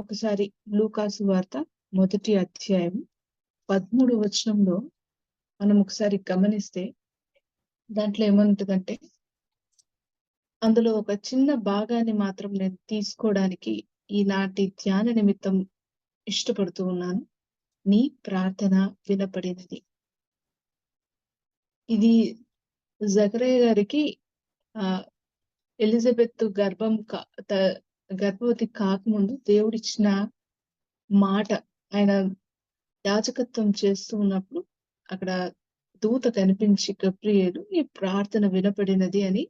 ఒకసారి లూకాసు వార్త మొదటి అధ్యాయం 13 వచనంలో మనం ఒకసారి గమనిస్తే దాంట్లో ఏమంటుందంటే, అందులో ఒక చిన్న భాగాన్ని మాత్రం నేను తీసుకోవడానికి ఈనాటి ధ్యాన నిమిత్తం ఇష్టపడుతూ ఉన్నాను. నీ ప్రార్థన వినపడినది. ఇది జకరయ్య గారికి ఎలిజబెత్ గర్భవతి కాకముందు దేవుడిచ్చిన మాట. ఆయన యాజకత్వం చేస్తూ ఉన్నప్పుడు అక్కడ దూత కనిపించి గబ్రియేలు నీ ప్రార్థన వినపడినది అని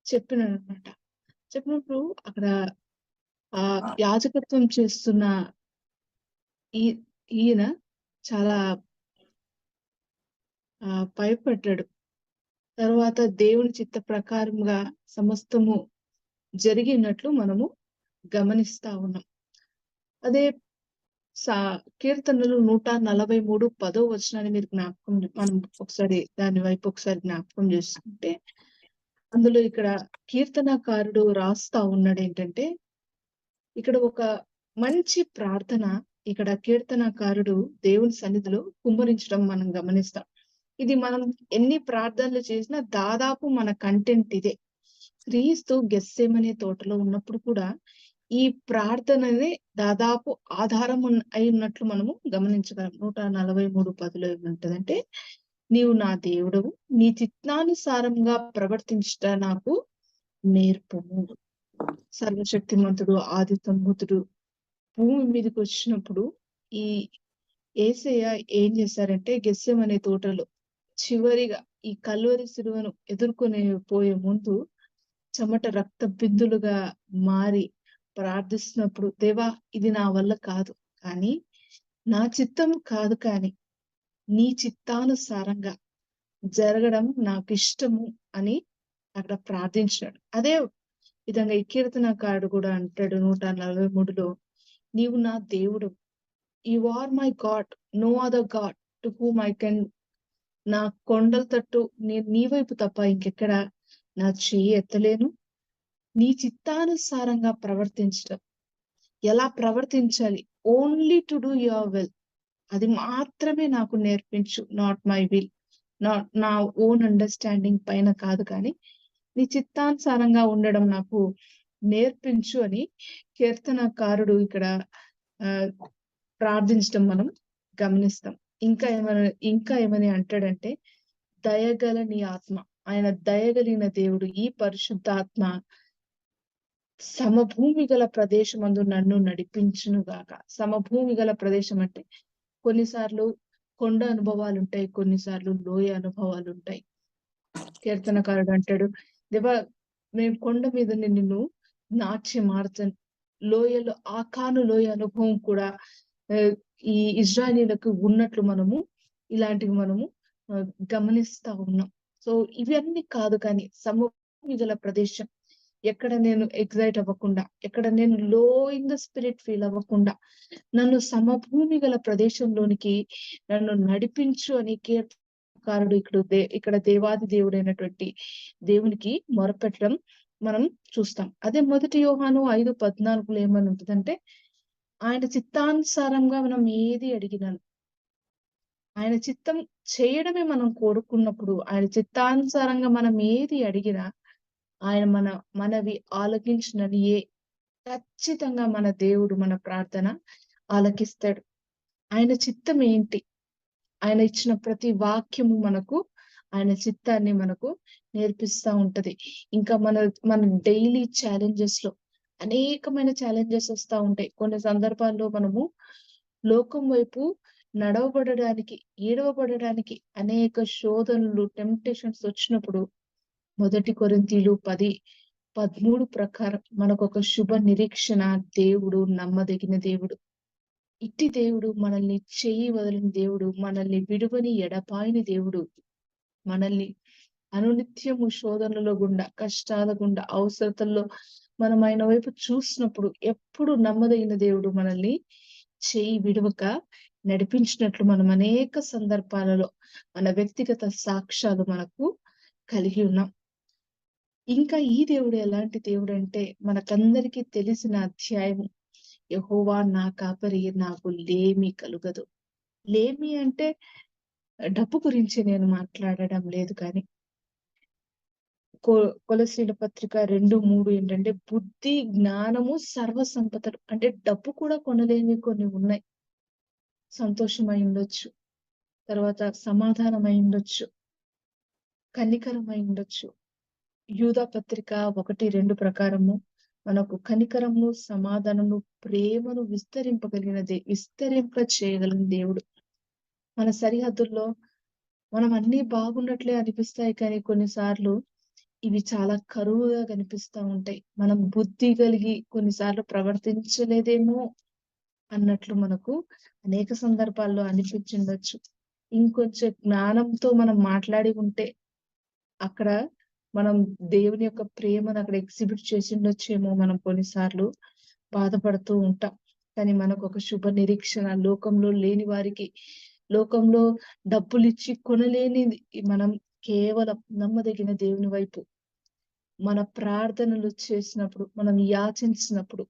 చెప్పినాడనమాట. చెప్పినప్పుడు అక్కడ యాజకత్వం చేస్తున్న ఈయన చాలా భయపడ్డాడు. తర్వాత దేవుని చిత్త ప్రకారంగా సమస్తము జరిగినట్లు మనము గమనిస్తా ఉన్నాం. అదే కీర్తనలు 143 10వ వచనాన్ని మీరు మనం ఒకసారి దాని వైపు ఒకసారి జ్ఞాపకం చేసుకుంటే, అందులో ఇక్కడ కీర్తనకారుడు రాస్తా ఉన్నాడు ఏంటంటే, ఇక్కడ ఒక మంచి ప్రార్థన ఇక్కడ కీర్తనకారుడు దేవుని సన్నిధిలో కుమ్మరించడం మనం గమనిస్తాం. ఇది మనం ఎన్ని ప్రార్థనలు చేసినా దాదాపు మన కంటెంట్ ఇదే. క్రీస్తు గెత్సేమనే తోటలో ఉన్నప్పుడు కూడా ఈ ప్రార్థననే దాదాపు ఆధారం అయి ఉన్నట్లు మనము గమనించగలం. 143:10లో ఏమంటదంటే, నీవు నా దేవుడవు, నీ చిత్తానుసారంగా ప్రవర్తించుట నాకు నేర్పుము. సర్వశక్తిమంతుడు ఆది సంభూతుడు భూమి మీదకి వచ్చినప్పుడు ఈ యేసయ్య ఏం చేశారంటే, గెత్సేమనే తోటలో చివరిగా ఈ కల్వరి సిలువను ఎదుర్కొని పోయే ముందు చెమట రక్త బిందులుగా మారి ప్రార్థిస్తున్నప్పుడు, దేవా ఇది నా వల్ల కాదు, కానీ నా చిత్తం కాదు, కానీ నీ చిత్తానుసారంగా జరగడం నాకు ఇష్టము అని అక్కడ ప్రార్థించాడు. అదే విధంగా ఈ కీర్తనకారుడు కూడా అంటాడు 143లో, నీవు నా దేవుడు, you are my God, no other God to whom I can. నా కొండల తట్టు నేను నీ వైపు తప్ప ఇంకెక్కడ నా చెయ్యి ఎత్తలేను. నీ చిత్తానుసారంగా ప్రవర్తించడం, ఎలా ప్రవర్తించాలి, only to do your will, అది మాత్రమే నాకు నేర్పించు. నాట్ మై విల్, నాట్ నా ఓన్ అండర్స్టాండింగ్ పైన కాదు, కానీ నీ చిత్తానుసారంగా ఉండడం నాకు నేర్పించు అని కీర్తనకారుడు ఇక్కడ ప్రార్థించడం మనం గమనిస్తాం. ఇంకా ఏమని అంటాడంటే, దయగల నీ ఆత్మ, ఆయన దయగలిగిన దేవుడు, ఈ పరిశుద్ధాత్మ సమభూమి గల ప్రదేశమందు నన్ను నడిపించును గాక. సమభూమి గల ప్రదేశం అంటే కొన్నిసార్లు కొండ అనుభవాలు ఉంటాయి, కొన్నిసార్లు లోయ అనుభవాలు ఉంటాయి. కీర్తనకారుడు అంటాడు, దేవా మేము కొండ మీద నిన్ను నాట్యమార్చను. లోయలో ఆకాను లోయ అనుభవం కూడా ఈ ఇజ్రాయేలీలకు ఉన్నట్లు మనము ఇలాంటివి మనము గమనిస్తా ఉన్నాం. సో ఇవన్నీ కాదు, కానీ సమభూమి గల ప్రదేశం, ఎక్కడ నేను ఎగ్జైట్ అవ్వకుండా, ఎక్కడ నేను లో ఇన్ ద స్పిరిట్ ఫీల్ అవ్వకుండా, నన్ను సమభూమి గల ప్రదేశంలోనికి నన్ను నడిపించు అని కీర్తనకారుడు ఇక్కడ దేవాది దేవుడైనటువంటి దేవునికి మొరపెట్టడం మనం చూస్తాం. అదే 1 యోహాను 5:14లో ఏమని ఉంటుందంటే, ఆయన చిత్తానుసారంగా మనం ఏది అడిగినాను, ఆయన చిత్తం చేయడమే మనం కోరుకున్నప్పుడు, ఆయన చిత్తానుసారంగా మనం ఏది అడిగినా ఆయన మనవి ఆలకించినని ఖచ్చితంగా మన దేవుడు మన ప్రార్థన ఆలకిస్తాడు. ఆయన చిత్తం ఏంటి, ఆయన ఇచ్చిన ప్రతి వాక్యము మనకు ఆయన చిత్తాన్ని మనకు నేర్పిస్తా ఉంటది. ఇంకా మన డైలీ ఛాలెంజెస్ లో అనేకమైన ఛాలెంజెస్ వస్తా ఉంటాయి. కొన్ని సందర్భాల్లో మనము లోకం వైపు నడవబడడానికి, ఏడవబడడానికి అనేక శోధనలు, టెంప్టేషన్స్ వచ్చినప్పుడు 1 కొరింథీలు 10:13 ప్రకారం మనకు ఒక శుభ నిరీక్షణ, దేవుడు నమ్మదగిన దేవుడు. ఇట్టి దేవుడు, మనల్ని చెయ్యి వదిలిన దేవుడు, మనల్ని విడువని ఎడపాయని దేవుడు, మనల్ని అనునిత్యము శోధనల గుండా, కష్టాల గుండా, అవసరతల్లో మనం ఆయన వైపు చూసినప్పుడు ఎప్పుడు నమ్మదగిన దేవుడు మనల్ని చెయ్యి విడవక నడిపించినట్లు మనం అనేక సందర్భాలలో మన వ్యక్తిగత సాక్ష్యాలు మనకు కలిగి ఉన్నాం. ఇంకా ఈ దేవుడు ఎలాంటి దేవుడు అంటే, మనకందరికీ తెలిసిన అధ్యాయం యెహోవా నా కాపరి, నాకు లేమి కలుగదు. లేమి అంటే డబ్బు గురించి నేను మాట్లాడడం లేదు కానీ, కొ కొలస్సీల పత్రిక 2:3 ఏంటంటే, బుద్ధి, జ్ఞానము, సర్వ సంపదలు. అంటే డబ్బు కూడా కొనలేనివి కొన్ని ఉన్నాయి. సంతోషం అయుండొచ్చు, తర్వాత సమాధానం అయుండొచ్చు, కనికరం అయుండొచ్చు. యూదా పత్రిక 1, 2 ప్రకారము మనకు కనికరము, సమాధానము, ప్రేమను విస్తరింప చేయగలిగిన దేవుడు. మన సరిహద్దుల్లో మనం అన్నీ బాగున్నట్లే అనిపిస్తాయి కానీ కొన్నిసార్లు ఇవి చాలా కరువుగా కనిపిస్తా ఉంటాయి. మనం బుద్ధి కలిగి కొన్నిసార్లు ప్రవర్తించలేదేమో అన్నట్లు మనకు అనేక సందర్భాల్లో అనిపించుండొచ్చు. ఇంకొంచెం జ్ఞానంతో మనం మాట్లాడి ఉంటే అక్కడ మనం దేవుని యొక్క ప్రేమను అక్కడ ఎగ్జిబిట్ చేసిండొచ్చేమో మనం కొన్నిసార్లు బాధపడుతూ ఉంటాం. కానీ మనకొక శుభ నిరీక్షణ లోకంలో లేని వారికి, లోకంలో డబ్బులిచ్చి కొనలేనిది మనం కేవలం నమ్మదగిన దేవుని వైపు మన ప్రార్థనలు చేసినప్పుడు, మనం యాచించినప్పుడు,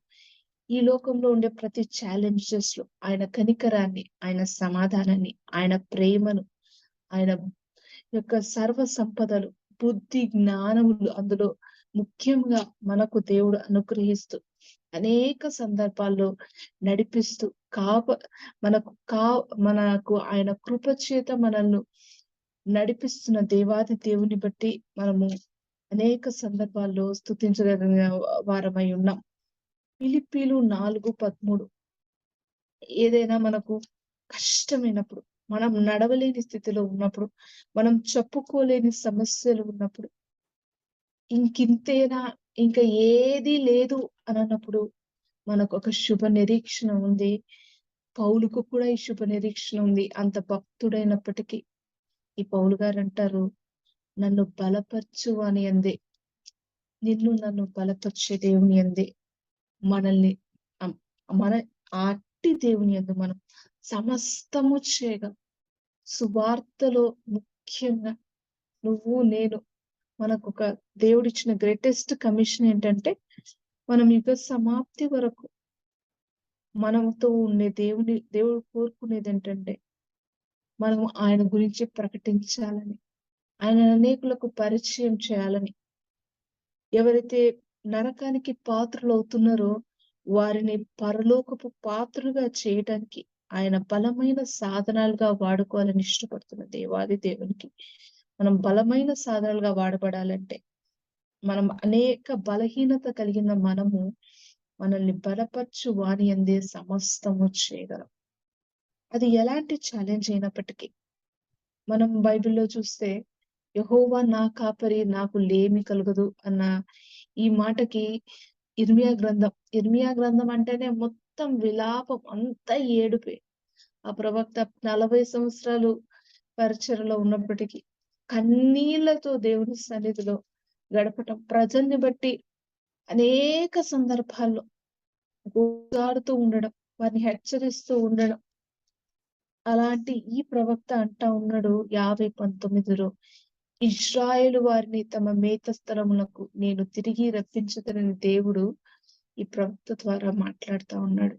ఈ లోకంలో ఉండే ప్రతి ఛాలెంజెస్‌లో ఆయన కనికరాన్ని, ఆయన సమాధానాన్ని, ఆయన ప్రేమను, ఆయన యొక్క సర్వ సంపదలు, బుద్ధి, జ్ఞానములు అందులో ముఖ్యంగా మనకు దేవుడు అనుగ్రహిస్తూ, అనేక సందర్భాల్లో నడిపిస్తూ, కాప మనకు కా మనకు ఆయన కృప చేత మనల్ని నడిపిస్తున్న దేవాది దేవుని బట్టి మనము అనేక సందర్భాల్లో స్తుతించదగిన వారమై ఉన్నాం. ఫిలిప్పీలు 4:13 ఏదైనా మనకు కష్టమైనప్పుడు, మనం నడవలేని స్థితిలో ఉన్నప్పుడు, మనం చెప్పుకోలేని సమస్యలు ఉన్నప్పుడు, ఇంకింతేనా, ఇంక ఏదీ లేదు అనన్నప్పుడు మనకొక శుభ నిరీక్షణ ఉంది. పౌలుకు కూడా ఈ శుభ నిరీక్షణ ఉంది. అంత భక్తుడైనప్పటికీ ఈ పౌలు గారంటారు, "నన్ను బలపరచు అని అందే. నన్ను బలపరిచే దేవుని యందే మనల్ని అం మన అట్టి దేవుని యందు మనం సమస్తము చేయగలం." సువార్తలో ముఖ్యంగా నువ్వు, నేను మనకొక దేవుడిచ్చిన గ్రేటెస్ట్ కమిషన్ ఏంటంటే, మనం యుగ సమాప్తి వరకు మనతో ఉండే దేవుడు కోరుకునేదేంటంటే, మనము ఆయన గురించి ప్రకటించాలని, ఆయనను అనేకులకు పరిచయం చేయాలని. ఎవరైతే నరకానికి పాత్రులవుతున్నారో వారిని పరలోకపు పాత్రులుగా చేయటానికి ఆయన బలమైన సాధనాలుగా వాడుకోవాలని ఇష్టపడుతున్న దేవాది దేవునికి మనం బలమైన సాధనాలుగా వాడబడాలంటే మనం అనేక బలహీనత కలిగిన మనల్ని బలపరచు వాని యందే సమస్తము చేయగలం. అది ఎలాంటి ఛాలెంజ్ అయినప్పటికీ మనం బైబిల్‌లో చూస్తే యెహోవా నా కాపరి, నాకు లేమి కలుగదు అన్న ఈ మాటకి ఇర్మియా గ్రంథం అంటేనే మొత్తం విలాపం, అంతా ఏడుపే. ఆ ప్రవక్త 40 సంవత్సరాలు పరిచర్యలో ఉన్నప్పటికీ కన్నీళ్లతో దేవుని సన్నిధిలో గడపటం, ప్రజల్ని బట్టి అనేక సందర్భాల్లో గోజాడుతూ ఉండడం, వారిని హెచ్చరిస్తూ ఉండడం. అలాంటి ఈ ప్రవక్త అంటా ఉన్నాడు 50:19లో, ఇశ్రాయేలు వారిని తమ మేత స్థలములకు నేను తిరిగి రప్పించుదనని దేవుడు ఈ ప్రవక్త ద్వారా మాట్లాడుతా ఉన్నాడు.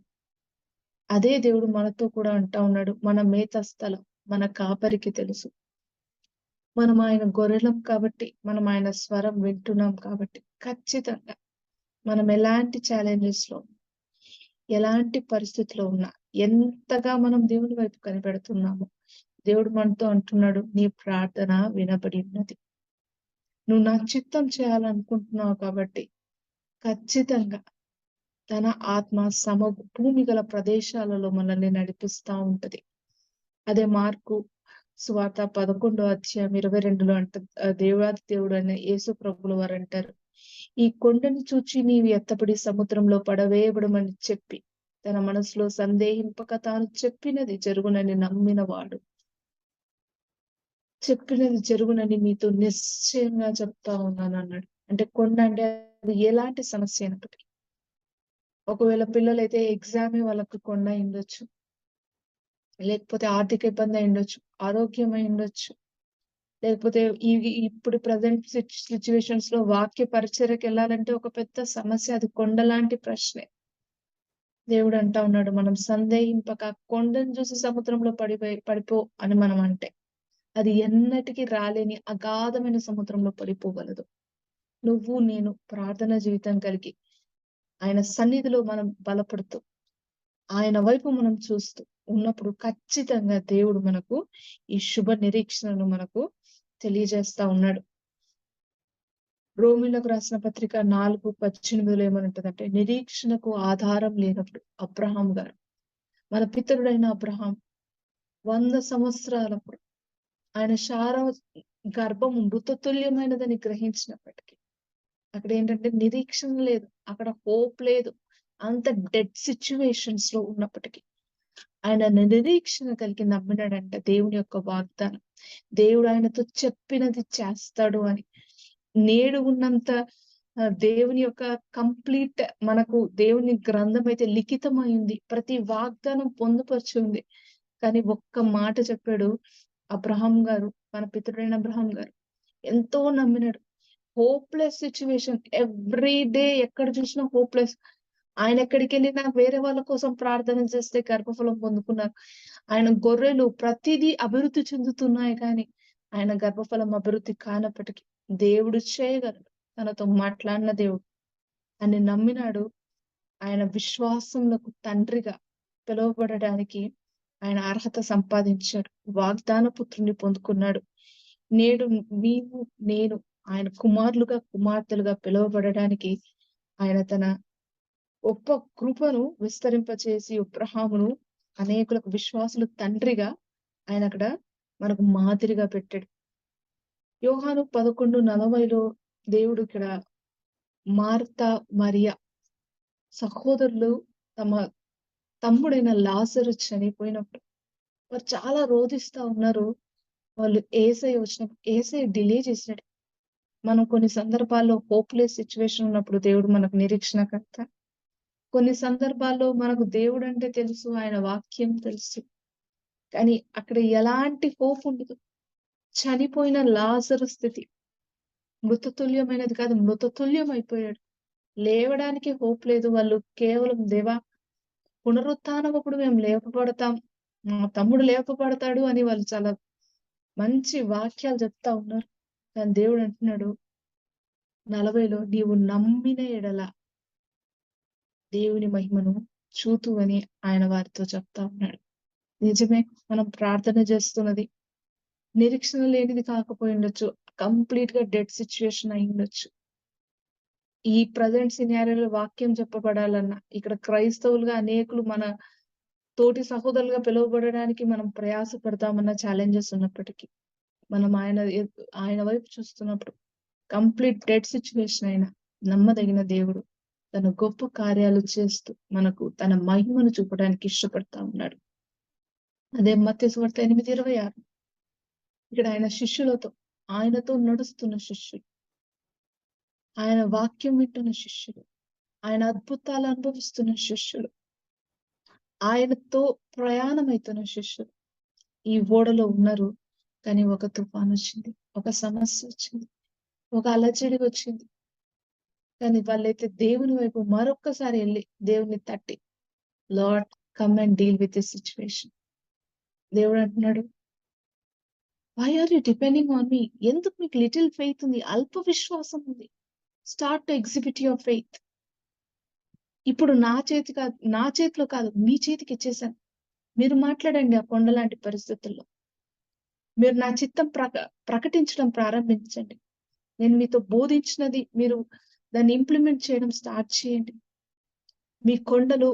అదే దేవుడు మనతో కూడా అంటా ఉన్నాడు. మన మేత స్థలం మన కాపరికి తెలుసు. మనం ఆయన గొర్రెలం కాబట్టి, మనం ఆయన స్వరం వింటున్నాం కాబట్టి ఖచ్చితంగా మనం ఎలాంటి ఛాలెంజెస్‌లో, ఎలాంటి పరిస్థితిలో ఉన్నా, ఎంతగా మనం దేవుని వైపు కనిపెడుతున్నామో, దేవుడు మనతో అంటున్నాడు, "నీ ప్రార్థన వినబడి ఉన్నది. నువ్వు నా చిత్తం చేయాలనుకుంటున్నావు కాబట్టి ఖచ్చితంగా తన ఆత్మ భూమి గల ప్రదేశాలలో మనల్ని నడిపిస్తా ఉంటది." అదే మార్కు సువార్త 11వ అధ్యాయం 22లో దేవాది దేవుడైన యేసు ప్రభుల వారంటారు, "ఈ కొండను చూచి నీవు ఎత్తబడి సముద్రంలో పడవేయబడమని చెప్పి తన మనసులో సందేహింపక తాను చెప్పినది జరుగునని మీతో నిశ్చయంగా చెప్తా ఉన్నానన్నాడు." అంటే కొండ అంటే అది ఎలాంటి సమస్య అయినప్పటికీ. ఒకవేళ పిల్లలైతే ఎగ్జామే వాళ్ళకి కొండ అయ్యుండొచ్చు. లేకపోతే ఆర్థిక ఇబ్బంది అయ్యుండొచ్చు. ఆరోగ్యం అయ్యుండొచ్చు. లేకపోతే ఇప్పుడు ప్రెజెంట్ సిట్యుయేషన్స్‌లో వాక్య పరిచర్యకెళ్ళాలంటే ఒక పెద్ద సమస్య. అది కొండలాంటి ప్రశ్నే. దేవుడు అంటా ఉన్నాడు, మనం సందేహింపక కొండను చూసి సముద్రంలో పడిపో అని మనం అంటే, అది ఎన్నటికీ రాలేని అగాధమైన సముద్రంలో పడిపోగలదు. నువ్వు నేను ప్రార్థన జీవితం కలిగి ఆయన సన్నిధిలో మనం బలపడుతూ, ఆయన వైపు మనం చూస్తూ ఉన్నప్పుడు ఖచ్చితంగా దేవుడు మనకు ఈ శుభ నిరీక్షణను మనకు తెలియజేస్తా ఉన్నాడు. రోమీయులకు రాసిన పత్రిక 4:18 ఏమనుంటదంటే, నిరీక్షణకు ఆధారం లేనప్పుడు అబ్రహాం గారు, మన పితరుడైన అబ్రహాం 100 సంవత్సరాలప్పుడు ఆయన శారా గర్భము మృతతుల్యమైనదని గ్రహించినప్పటికీ, అక్కడేంటంటే నిరీక్షణ లేదు. అక్కడ హోప్ లేదు. అంత డెడ్ సిట్యుయేషన్స్ లో ఉన్నప్పటికీ, ఆయన నిరీక్షణ కలిగి నమ్మినాడంట దేవుని యొక్క వాగ్దానం. దేవుడు ఆయనతో చెప్పినది చేస్తాడు అని. నేడు ఉన్నంత దేవుని యొక్క కంప్లీట్ మనకు దేవుని గ్రంథం అయితే లిఖితమైంది. ప్రతి వాగ్దానం పొందుపరిచి ఉంది. కానీ ఒక్క మాట చెప్పాడు అబ్రహాం గారు, మన పితరుడైన అబ్రహాం గారు. ఎంతో నమ్మినాడు. హోప్‌లెస్ సిట్యుయేషన్ ఎవ్రీ డే ఎక్కడ చూసినా హోప్‌లెస్. ఆయన ఎక్కడికెళ్ళినా వేరే వాళ్ళ కోసం ప్రార్థన చేస్తే గర్భఫలం పొందుకున్నారు. ఆయన గొర్రెలు ప్రతిదీ అభివృద్ధి చెందుతున్నాయి కానీ, ఆయన గర్భఫలం అభివృద్ధి కానప్పటికీ దేవుడు చేయగలడు. తనతో మాట్లాడిన దేవుడు అని నమ్మినాడు. ఆయన విశ్వాసములకు తండ్రిగా పిలువబడడానికి ఆయన అర్హత సంపాదించాడు. వాగ్దాన పుత్రుని పొందుకున్నాడు. నేడు నీవు నేను ఆయన కుమారులుగా కుమార్తెలుగా పిలువబడడానికి ఆయన తన గొప్ప కృపను విస్తరింపచేసి అబ్రహామును అనేకులకు విశ్వాసులు తండ్రిగా ఆయన అక్కడ మనకు మాదిరిగా పెట్టాడు. యోహాను 11:40 దేవుడు ఇక్కడ మార్తా మరియా సహోదరులు తమ తమ్ముడైన లాజరు చనిపోయినప్పుడు వారు చాలా రోదిస్తా ఉన్నారు. వాళ్ళు యేసయ్య వచ్చినప్పుడు యేసయ్య డిలే చేసాడు. మనం కొన్ని సందర్భాల్లో హోప్‌లెస్ సిట్యుయేషన్ ఉన్నప్పుడు దేవుడు మనకు నిరీక్షణకర్త. కొన్ని సందర్భాల్లో మనకు దేవుడంటే తెలుసు, ఆయన వాక్యం తెలుసు. కానీ అక్కడ ఎలాంటి హోప్ ఉండదు. చనిపోయిన లాజరు స్థితి మృతతుల్యమైనది కాదు, మృతతుల్యం అయిపోయాడు. లేవడానికి హోప్ లేదు. వాళ్ళు కేవలం దేవా పునరుత్థానమప్పుడు మేము లేపబడతాం. మా తమ్ముడు లేపబడతాడు అని వాళ్ళు చాలా మంచి వాక్యాలు చెప్తా ఉన్నారు. కానీ దేవుడు అంటున్నాడు 40లో నీవు నమ్మిన ఎడల దేవుని మహిమను చూతువు అని ఆయన వారితో చెప్తా ఉన్నాడు. నిజమే, మనం ప్రార్థన చేస్తున్నది నిరీక్షణ లేనిది కాకపోయిండొచ్చు. కంప్లీట్ గా డెడ్ సిచ్యుయేషన్ అయి ఉండొచ్చు. ఈ ప్రజెంట్ సినారియోలో వాక్యం చెప్పబడాలన్నా, ఇక్కడ క్రైస్తవులుగా అనేకులు మన తోటి సహోదరులుగా పిలువబడడానికి మనం ప్రయాసపడతామన్న ఛాలెంజెస్ ఉన్నప్పటికీ, మనం ఆయన వైపు చూస్తున్నప్పుడు కంప్లీట్ డెడ్ సిచ్యువేషన్ అయినా నమ్మదగిన దేవుడు తన గొప్ప కార్యాలు చేస్తూ మనకు తన మహిమను చూపడానికి ఇష్టపడతా ఉన్నాడు. అదే మత్తయి సువార్త 8:26 ఇక్కడ ఆయన శిష్యులతో, ఆయనతో నడుస్తున్న శిష్యులు, ఆయన వాక్యం వింటున్న శిష్యులు, ఆయన అద్భుతాలు అనుభవిస్తున్న శిష్యులు, ఆయనతో ప్రయాణమైతున్న శిష్యులు ఈ ఓడలో ఉన్నారు. కానీ ఒక తుఫాను వచ్చింది, ఒక సమస్య వచ్చింది, ఒక అలజడి వచ్చింది. కానీ వాళ్ళైతే దేవుని వైపు మరొక్కసారి వెళ్ళి దేవుని తట్టి, lord come and deal with this situation. దేవుడు అంటున్నాడు, why are you depending on me? ఎందుకు మీకు లిటిల్ ఫెయిత్ ఉంది, అల్ప విశ్వాసం ఉంది. Start to exhibit your faith. ఇప్పుడు నా చేతిలో కాదు, మీ చేతికి ఇచ్చేసాను. మీరు మాట్లాడండి ఆ కొండ లాంటి పరిస్థితుల్లో. మీరు నా చిత్తం ప్రకటించడం ప్రారంభించండి. నేను మీతో బోధించినది మీరు దాన్ని ఇంప్లిమెంట్ చేయడం స్టార్ట్ చేయండి. మీ కొండలు,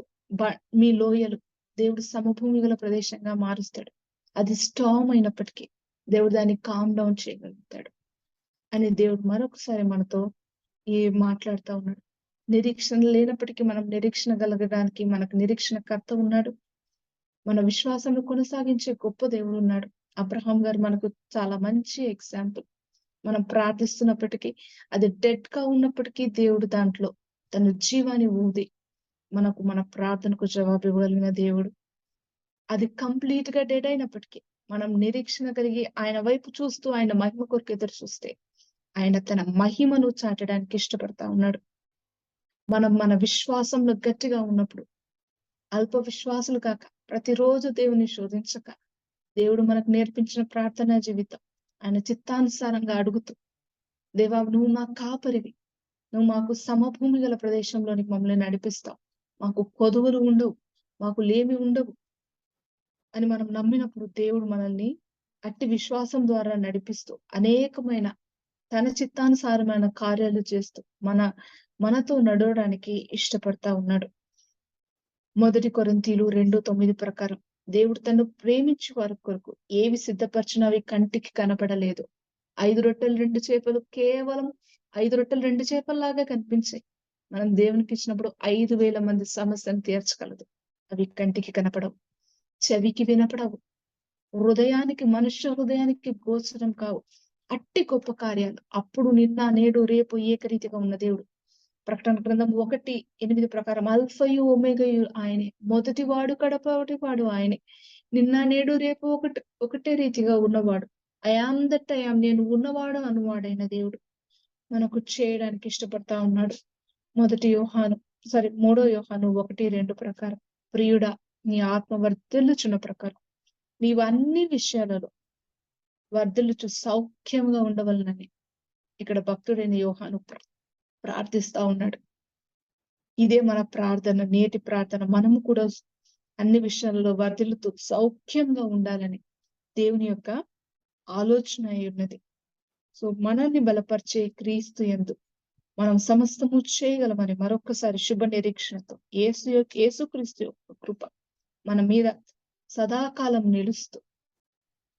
మీ లోయలు దేవుడు సమభూమి గల ప్రదేశంగా మారుస్తాడు. అది స్టార్మ్ అయినప్పటికీ దేవుడు దాన్ని కామ్ డౌన్ చేయగలుగుతాడు అని దేవుడు మరొకసారి మనతో మాట్లాడుతూ ఉన్నాడు. నిరీక్షణ లేనప్పటికీ మనం నిరీక్షణ కలగడానికి మనకు నిరీక్షణకర్త ఉన్నాడు. మన విశ్వాసాన్ని కొనసాగించే గొప్ప దేవుడు ఉన్నాడు. అబ్రహాం గారు మనకు చాలా మంచి ఎగ్జాంపుల్. మనం ప్రార్థిస్తున్నప్పటికీ అది డెడ్ గా ఉన్నప్పటికీ దేవుడు దాంట్లో తన జీవాన్ని ఊది మనకు మన ప్రార్థనకు జవాబు ఇవ్వగలిగిన దేవుడు. అది కంప్లీట్ గా డెడ్ అయినప్పటికీ మనం నిరీక్షణ కలిగి ఆయన వైపు చూస్తూ ఆయన మహిమ కొరకు ఎదురు చూస్తే ఆయన తన మహిమను చాటడానికి ఇష్టపడతా ఉన్నాడు. మనం మన విశ్వాసంలో గట్టిగా ఉన్నప్పుడు అల్ప విశ్వాసులు కాక, ప్రతిరోజు దేవుని శోధించక, దేవుడు మనకు నేర్పించిన ప్రార్థనా జీవితం ఆయన చిత్తానుసారంగా అడుగుతూ, దేవా నువ్వు మా కాపరివి, నువ్వు మాకు సమభూమి గల ప్రదేశంలోనికి మమ్మల్ని నడిపిస్తావు, మాకు కొదువులు ఉండవు, మాకు లేమి ఉండవు అని మనం నమ్మినప్పుడు దేవుడు మనల్ని అట్టి విశ్వాసం ద్వారా నడిపిస్తూ అనేకమైన తన చిత్తానుసారమైన కార్యాలు చేస్తూ మనతో నడవడానికి ఇష్టపడతా ఉన్నాడు. 1 కొరింథీలు 2:9 ప్రకారం దేవుడు తన్ను ప్రేమించు వారి కొరకు ఏవి సిద్ధపరిచినా అవి కంటికి కనపడలేదు. 5 రొట్టెలు 2 చేపలు కేవలం 5 రొట్టెలు 2 చేపల్లాగా కనిపించాయి. మనం దేవునికి ఇచ్చినప్పుడు 5,000 మంది సమస్యను తీర్చగలదు. అవి కంటికి కనపడవు, చెవికి వినపడవు, మనుష్య హృదయానికి గోచరం కావు. అట్టి గొప్ప కార్యాలు అప్పుడు నిన్న నేడు రేపు ఏకరీతిగా ఉన్న దేవుడు. ప్రకటన గ్రంథం 1:8 ప్రకారం అల్ఫయు ఒమేగయు ఆయనే, మొదటివాడు కడపటివాడు ఆయనే, నిన్న నేడు రేపు ఒకటే రీతిగా ఉన్నవాడు. I am that I am, నేను ఉన్నవాడు అనువాడైన దేవుడు మనకు చేయడానికి ఇష్టపడతా ఉన్నాడు. 3 యోహాను 1:2 ప్రకారం, ప్రియుడా నీ ఆత్మ వర్ధిల్లుచున్న ప్రకారం నీవు అన్ని విషయాలలో వర్ధిల్లుచు సౌఖ్యంగా ఉండవలనని ఇక్కడ భక్తుడైన యోహాను ప్రార్థిస్తా ఉన్నాడు. ఇదే మన ప్రార్థన, నేటి ప్రార్థన. మనము కూడా అన్ని విషయాలలో వర్ధిల్లుతూ సౌఖ్యంగా ఉండాలని దేవుని యొక్క ఆలోచన అయి ఉన్నది. సో మనల్ని బలపరిచే క్రీస్తు యందు మనం సమస్తము చేయగలమని మరొకసారి శుభ నిరీక్షణతో యేసుక్రీస్తు యొక్క కృప మన మీద సదాకాలం నిలుస్తూ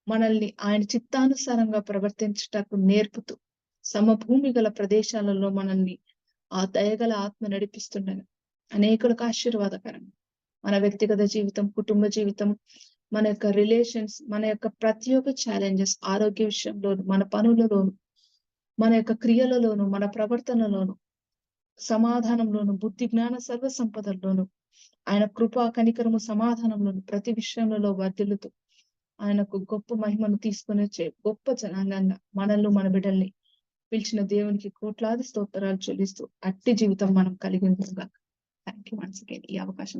మనల్ని ఆయన చిత్తానుసారంగా ప్రవర్తించటకు నేర్పుతూ సమభూమి గల ప్రదేశాలలో మనల్ని ఆ దయగల ఆత్మ నడిపిస్తుండగా అనేకులకు ఆశీర్వాదకరంగా మన వ్యక్తిగత జీవితం, కుటుంబ జీవితం, మన యొక్క రిలేషన్స్, మన యొక్క ప్రతి ఒక్క ఛాలెంజెస్, ఆరోగ్య విషయంలోను, మన పనులలోను, మన యొక్క క్రియలలోను, మన ప్రవర్తనలోను, సమాధానంలోను, బుద్ధి జ్ఞాన సర్వ సంపదల్లోను ఆయన కృపా కనికరము సమాధానంలోను ప్రతి విషయంలో వర్ధిల్లుతూ ఆయనకు గొప్ప మహిమను తీసుకొని వచ్చే గొప్ప జనాంగంగా మనల్ని మన బిడ్డల్ని పిలిచిన దేవునికి కోట్లాది స్తోత్రాలు చెల్లిస్తూ అట్టి జీవితం మనం కలిగి ఉందాం. థ్యాంక్ యూ వన్స్ అగైన్ ఈ అవకాశం